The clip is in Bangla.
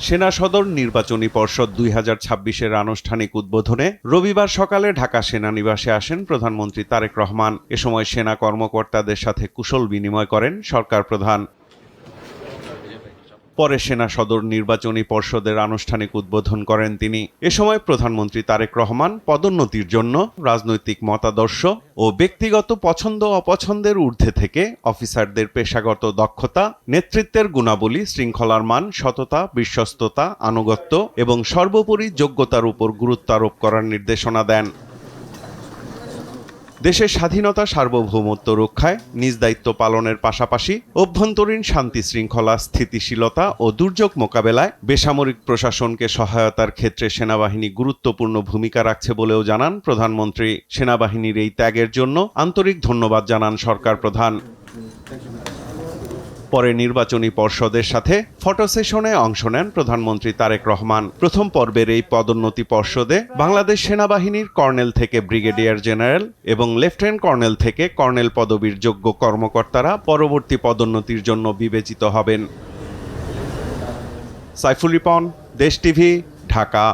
সেনা সদর নির্বাচনী পর্ষদ 2026-এর আনুষ্ঠানিক উদ্বোধনে রবিবার সকালে ঢাকা সেনানিবাসে আসেন প্রধানমন্ত্রী তারেক রহমান। এ সময় সেনা কর্মকর্তাদের সাথে কুশল বিনিময় করেন সরকার প্রধান। পরে সেনা সদর নির্বাচনী পর্ষদের আনুষ্ঠানিক উদ্বোধন করেন তিনি। এ সময় প্রধানমন্ত্রী তারেক রহমান পদোন্নতির জন্য রাজনৈতিক মতাদর্শ ও ব্যক্তিগত পছন্দ অপছন্দের ঊর্ধ্বে থেকে অফিসারদের পেশাগত দক্ষতা, নেতৃত্বের গুণাবলী, শৃঙ্খলার মান, সততা, বিশ্বস্ততা, আনুগত্য এবং সর্বোপরি যোগ্যতার উপর গুরুত্ব আরোপ করার নির্দেশনা দেন। দেশের স্বাধীনতা সার্বভৌমত্ব রক্ষায় নিজ দায়িত্ব পালনের পাশাপাশি অভ্যন্তরীণ শান্তি শৃঙ্খলা, স্থিতিশীলতা ও দুর্যোগ মোকাবেলায় বেসামরিক প্রশাসনকে সহায়তার ক্ষেত্রে সেনাবাহিনী গুরুত্বপূর্ণ ভূমিকা রাখছে বলেও জানান প্রধানমন্ত্রী। সেনাবাহিনীর এই ত্যাগের জন্য আন্তরিক ধন্যবাদ জানান সরকার প্রধান। পরে নির্বাচনী পর্ষদের সাথে ফটো সেশনে অংশ নেন প্রধানমন্ত্রী তারেক রহমান। প্রথম পর্বের এই পদোন্নতি পর্ষদে বাংলাদেশ সেনাবাহিনীর কর্নেল থেকে ব্রিগেডিয়ার জেনারেল এবং লেফটেন্যান্ট কর্নেল থেকে কর্নেল পদবীর যোগ্য কর্মকর্তারা পরবর্তী পদোন্নতির জন্য বিবেচিত হবেন। সাইফুল রিপন, দেশ টিভি, ঢাকা।